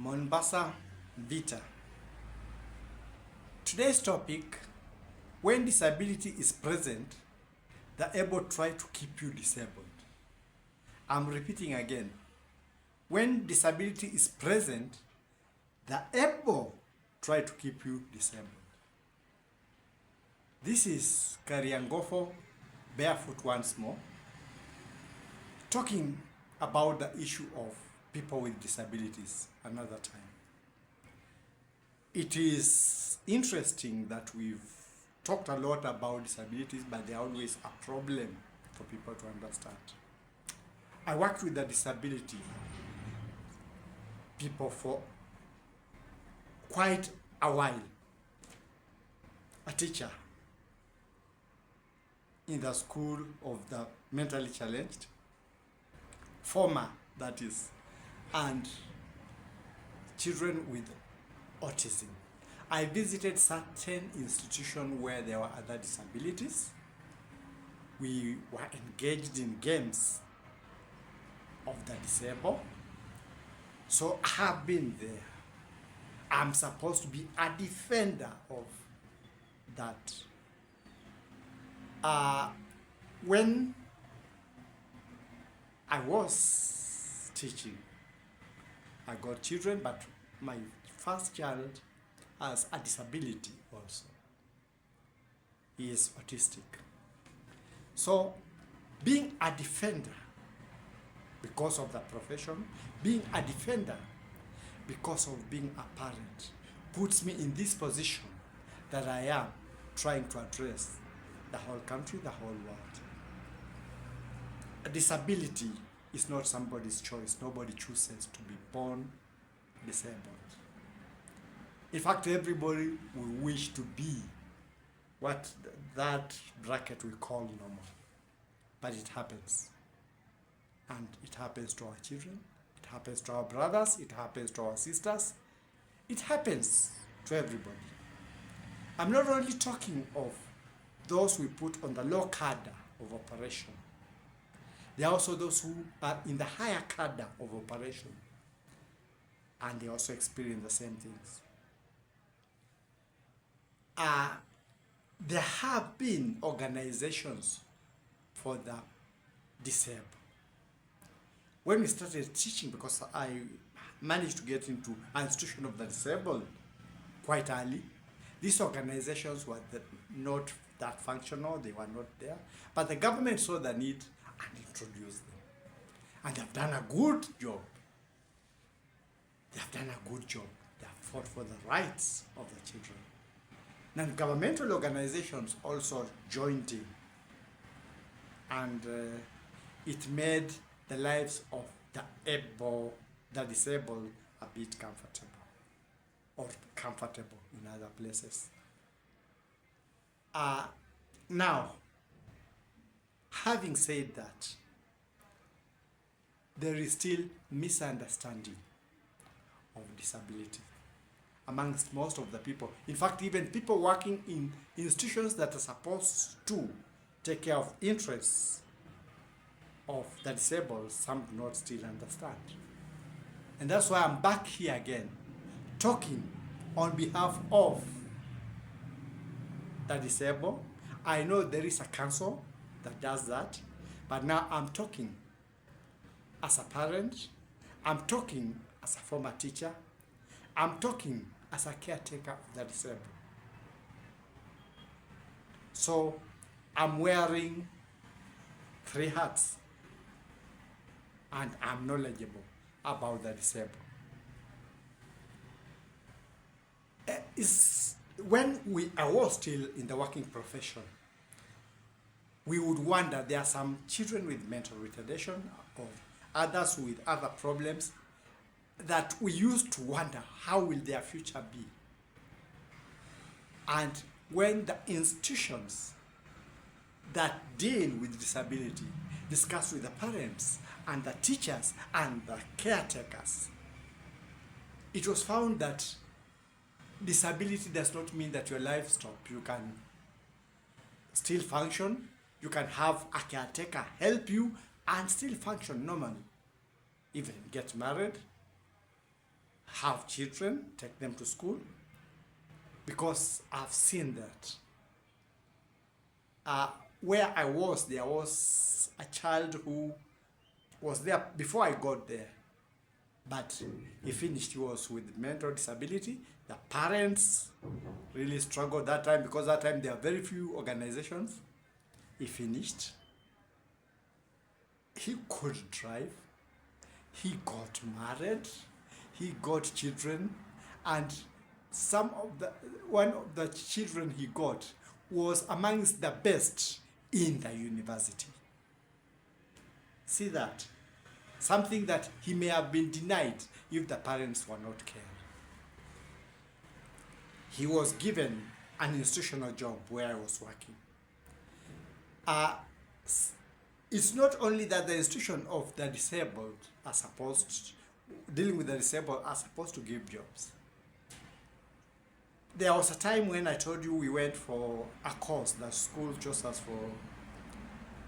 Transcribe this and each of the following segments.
MONBASA MVITA. Today's topic: when disability is present, the able try to keep you disabled. I'm repeating again. When disability is present, the able try to keep you disabled. This is Kariangofo, barefoot once more, talking about the issue of people with disabilities another time. It is interesting that we've talked a lot about disabilities, but they're always a problem for people to understand. I worked with the disability people for quite a while. A teacher in the school of the mentally challenged, former that is, and children with autism. I visited certain institutions where there were other disabilities. We were engaged in games of the disabled. So I have been there. I'm supposed to be a defender of that. When I was teaching, I got children, but my first child has a disability also. He is autistic. So being a defender because of the profession, being a defender because of being a parent, puts me in this position that I am trying to address the whole country, the whole world. A disability is not somebody's choice. Nobody chooses to be born disabled. In fact, everybody will wish to be what that bracket we call normal. But it happens. And it happens to our children, it happens to our brothers, it happens to our sisters, it happens to everybody. I'm not only talking of those we put on the low cadre of operation. There are also those who are in the higher cadre of operation, and they also experience the same things. There have been organizations for the disabled. When we started teaching, because I managed to get into an institution of the disabled quite early, these organizations were not that functional, they were not there, but the government saw the need and introduced them. And they've done a good job. They have done a good job. They have fought for the rights of the children. Non-governmental organizations also joined in, and it made the lives of the disabled a bit comfortable, or comfortable in other places. Now, having said that, there is still misunderstanding of disability amongst most of the people. In fact, even people working in institutions that are supposed to take care of interests of the disabled, some do not still understand. And that's why I'm back here again, talking on behalf of the disabled. I know there is a council that does that, but now I'm talking as a parent, I'm talking as a former teacher, I'm talking as a caretaker of the disabled. So I'm wearing 3 hats, and I'm knowledgeable about the disabled. When I was still in the working profession, we would wonder, there are some children with mental retardation or others with other problems that we used to wonder, how will their future be? And when the institutions that deal with disability discuss with the parents and the teachers and the caretakers, it was found that disability does not mean that your life stops. You can still function, you can have a caretaker help you and still function normally. Even get married, have children, take them to school, because I've seen that. Where I was, there was a child who was there before I got there, but he finished. He was with mental disability. The parents really struggled that time, because that time there are very few organizations. He finished. He could drive. He got married. He got children, and one of the children he got was amongst the best in the university. See that? Something that he may have been denied if the parents were not caring. He was given an institutional job where I was working. It's not only that the institution of the disabled are supposed, dealing with the disabled are supposed to give jobs. There was a time when I told you we went for a course that school chose us for,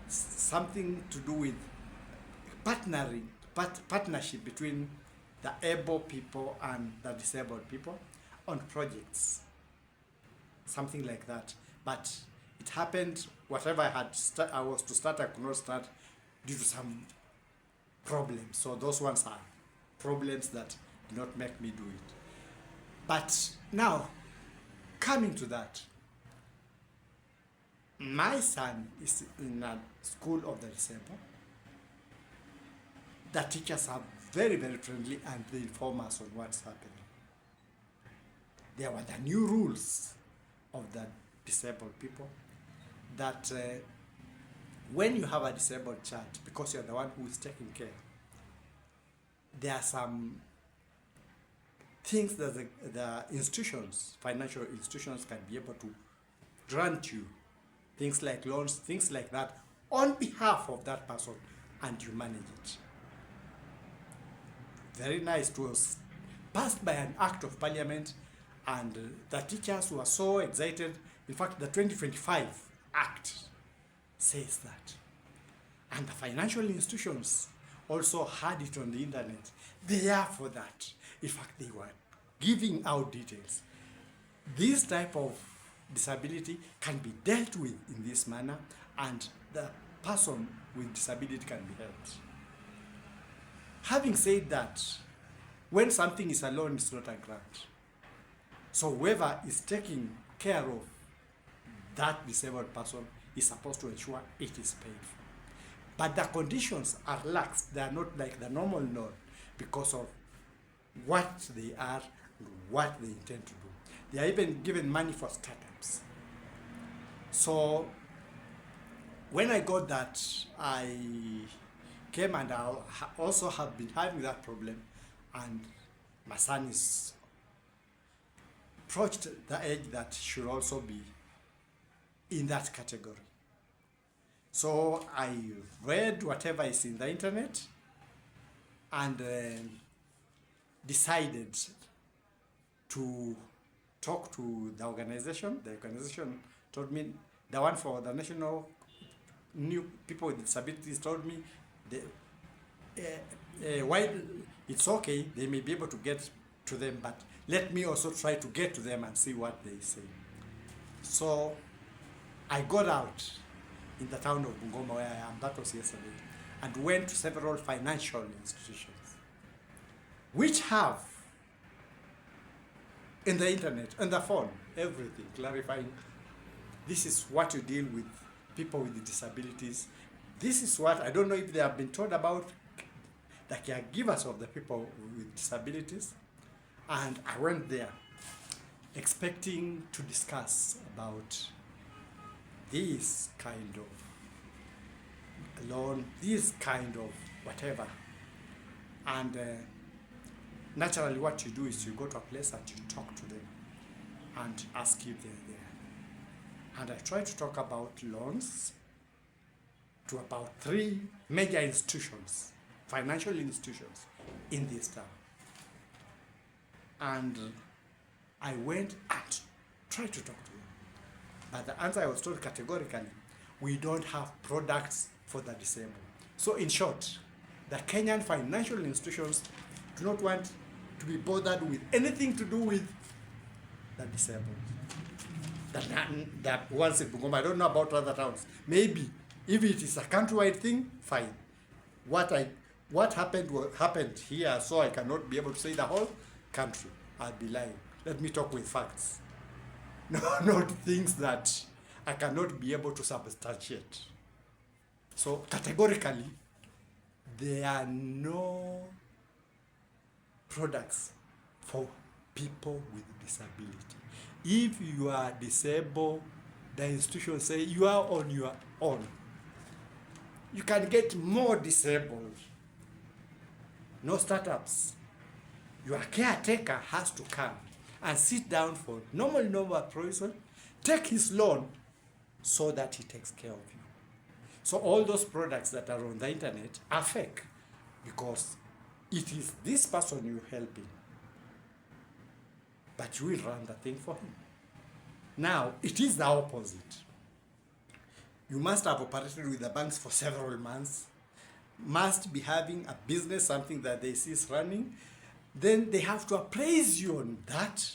something to do with partnership between the able people and the disabled people on projects, something like that. But it happened, whatever I was to start, I could not start due to some problems. So those ones are problems that do not make me do it. But now, coming to that, my son is in a school of the disabled. The teachers are very, very friendly, and they inform us on what's happening. There were the new rules of the disabled people that when you have a disabled child, because you're the one who is taking care, there are some things that the institutions, financial institutions, can be able to grant you. Things like loans, things like that, on behalf of that person, and you manage it. Very nice. It was passed by an act of parliament, and the teachers were so excited. In fact, the 2025 Act says that. And the financial institutions also had it on the internet. They are for that. In fact, they were giving out details. This type of disability can be dealt with in this manner, and the person with disability can be helped. Having said that, when something is a loan, it's not a grant. So whoever is taking care of that disabled person is supposed to ensure it is paid for. But the conditions are lax. They are not like the normal loan because of what they are and what they intend to do. They are even given money for startups. So when I got that, I came, and I also have been having that problem, and my son is approached the age that should also be in that category. So I read whatever is in the internet and decided to talk to the organization. The organization told me, the one for the national new people with disabilities told me, while it's okay, they may be able to get to them, but let me also try to get to them and see what they say. So I got out in the town of Bungoma, where I am, that was yesterday, and went to several financial institutions, which have in the internet, on the phone, everything, clarifying this is what you deal with people with disabilities. This is what, I don't know if they have been told about the caregivers of the people with disabilities. And I went there expecting to discuss about this kind of loan, this kind of whatever. And naturally what you do is you go to a place and you talk to them and ask if they're there. And I tried to talk about loans to about 3 major institutions, financial institutions in this town. And I went and tried to talk to them. But the answer I was told categorically, we don't have products for the disabled. So in short, the Kenyan financial institutions do not want to be bothered with anything to do with the disabled. That once in Bungoma, I don't know about other towns. Maybe if it is a countrywide thing, fine. What happened here, so I cannot be able to say the whole country. I'll be lying. Let me talk with facts. No, not things that I cannot be able to substantiate. So categorically, there are no products for people with disability. If you are disabled, the institution say you are on your own. You can get more disabled. No startups. Your caretaker has to come and sit down for normal person, take his loan so that he takes care of you. So all those products that are on the internet are fake because it is this person you're helping, but you will run the thing for him. Now, it is the opposite. You must have operated with the banks for several months, must be having a business, something that they see is running. Then they have to appraise you on that.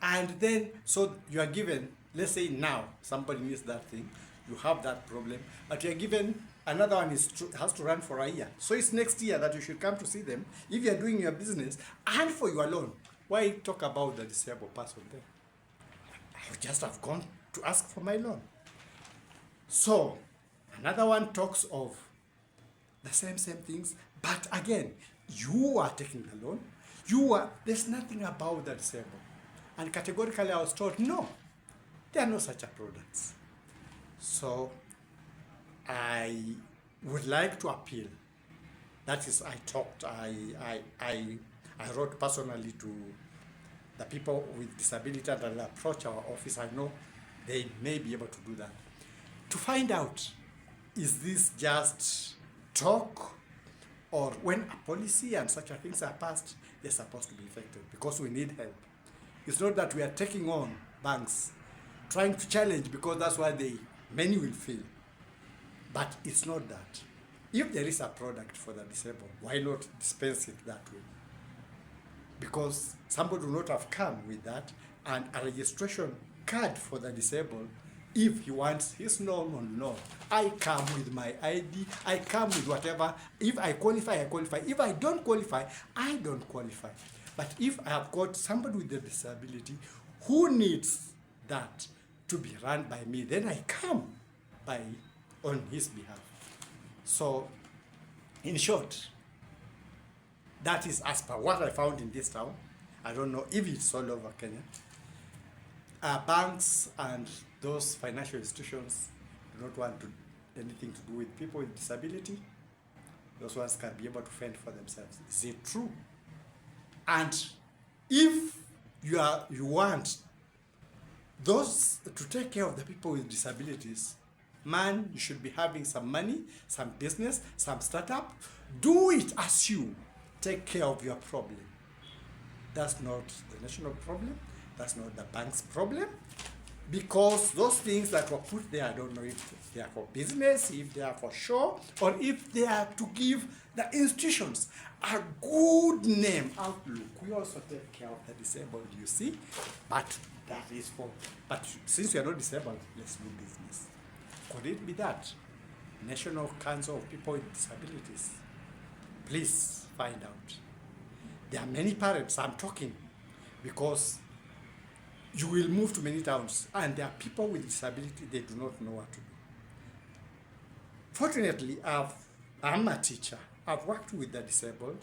And then, so you are given, let's say now, somebody needs that thing, you have that problem, but you are given another one has to run for a year. So it's next year that you should come to see them if you are doing your business and for your loan. Why talk about the disabled person there? I would just have gone to ask for my loan. So another one talks of the same things, but again, you are taking the loan. There's nothing about the disabled. And categorically I was told, no, there are no such products. So I would like to appeal. That is, I wrote personally to the people with disability and I'll approach our office. I know they may be able to do that. To find out, is this just talk, or when a policy and such things are passed, they're supposed to be effective because we need help. It's not that we are taking on banks, trying to challenge because that's why many will fail. But it's not that. If there is a product for the disabled, why not dispense it that way? Because somebody will not have come with that and a registration card for the disabled. If he wants his normal loan, I come with my ID, I come with whatever. If I qualify, I qualify. If I don't qualify, I don't qualify. But if I have got somebody with a disability who needs that to be run by me, then I come on his behalf. So, in short, that is as per what I found in this town. I don't know if it's all over Kenya. Banks and those financial institutions do not want anything to do with people with disability. Those ones can be able to fend for themselves. Is it true? And if you want those to take care of the people with disabilities, man, you should be having some money, some business, some startup. Do it as you take care of your problem. That's not the national problem. That's not the bank's problem. Because those things that were put there, I don't know if they are for business, if they are for show, or if they are to give the institutions a good name, outlook. We also take care of the disabled, you see. But that is but since you are not disabled, let's do business. Could it be that? National Council of People with Disabilities. Please find out. There are many parents, I'm talking, because you will move to many towns and there are people with disability, they do not know what to do. Fortunately, I'm a teacher. I've worked with the disabled.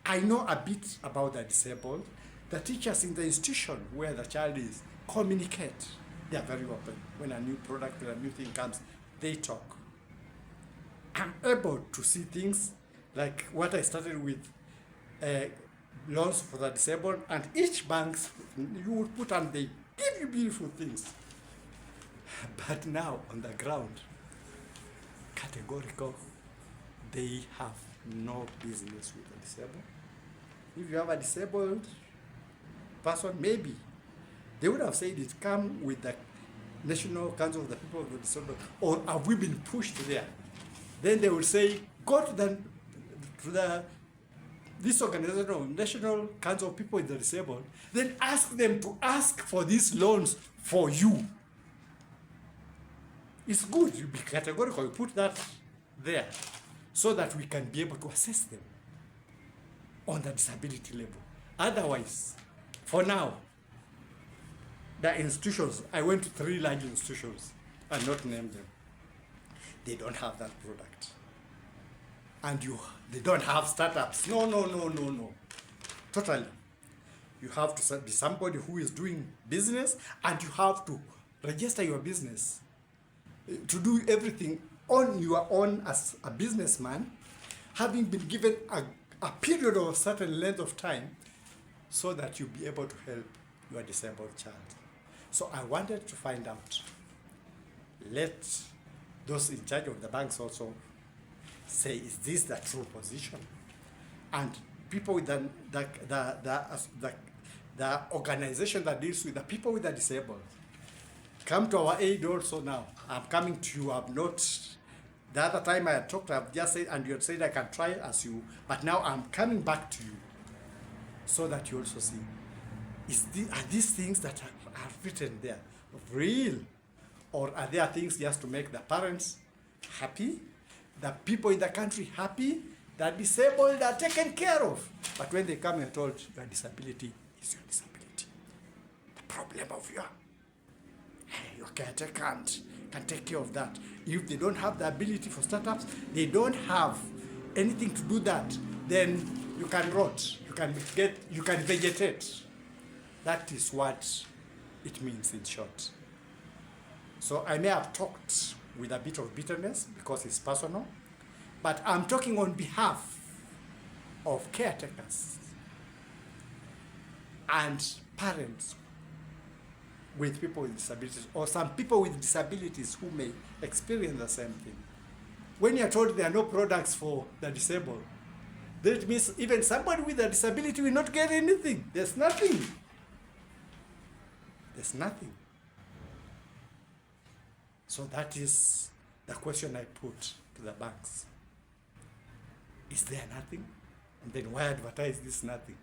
I know a bit about the disabled. The teachers in the institution where the child is communicate. They are very open. When a new product or a new thing comes, they talk. I'm able to see things like what I started with, loans for the disabled, and each bank you would put and they give you beautiful things. But now on the ground, categorical, they have no business with the disabled. If you have a disabled person, maybe they would have said it come with the National Council of the People with Disabled, or have we been pushed there? Then they will say, go to the this organization of National Council of People with the Disabled, then ask them to ask for these loans for you. It's good, you be categorical, you put that there so that we can be able to assess them on the disability level. Otherwise, for now, the institutions, I went to 3 large institutions, I'll not name them. They don't have that product. And they don't have startups. No. Totally. You have to be somebody who is doing business, and you have to register your business to do everything on your own as a businessman, having been given a period of a certain length of time so that you'll be able to help your disabled child. So I wanted to find out, let those in charge of the banks also say, is this the true position? And people with the organization that deals with the people with the disabled, come to our aid also now. I'm coming to you. I'm not, the other time I had talked, I've just said, and you had said I can try as you, but now I'm coming back to you so that you also see, are these things that are written there real? Or are there things just to make the parents happy, the people in the country happy, the disabled are taken care of? But when they come and told your disability is your disability, the problem of your caretaker can take care of that. If they don't have the ability for startups, they don't have anything to do that, then you can rot, you can vegetate. That is what it means in short. So I may have talked with a bit of bitterness because it's personal, but I'm talking on behalf of caretakers and parents with people with disabilities, or some people with disabilities who may experience the same thing. When you're told there are no products for the disabled, that means even somebody with a disability will not get anything. There's nothing. There's nothing. So that is the question I put to the banks. Is there nothing? And then why advertise this nothing?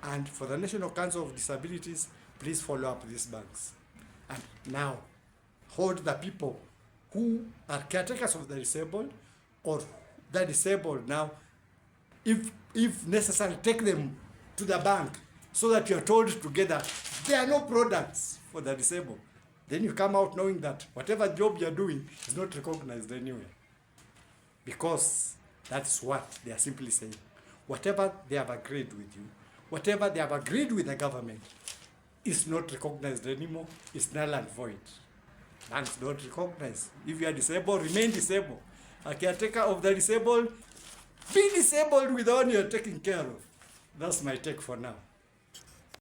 And for the National Council of Disabilities, please follow up these banks. And now, hold the people who are caretakers of the disabled, or the disabled now, if necessary, take them to the bank so that you're told together there are no products for the disabled. Then you come out knowing that whatever job you're doing is not recognized anywhere. Because that's what they are simply saying. Whatever they have agreed with you, whatever they have agreed with the government is not recognized anymore, it's null and void. Banks don't recognize. If you are disabled, remain disabled. A caretaker of the disabled, be disabled with the one you are taking care of. That's my take for now.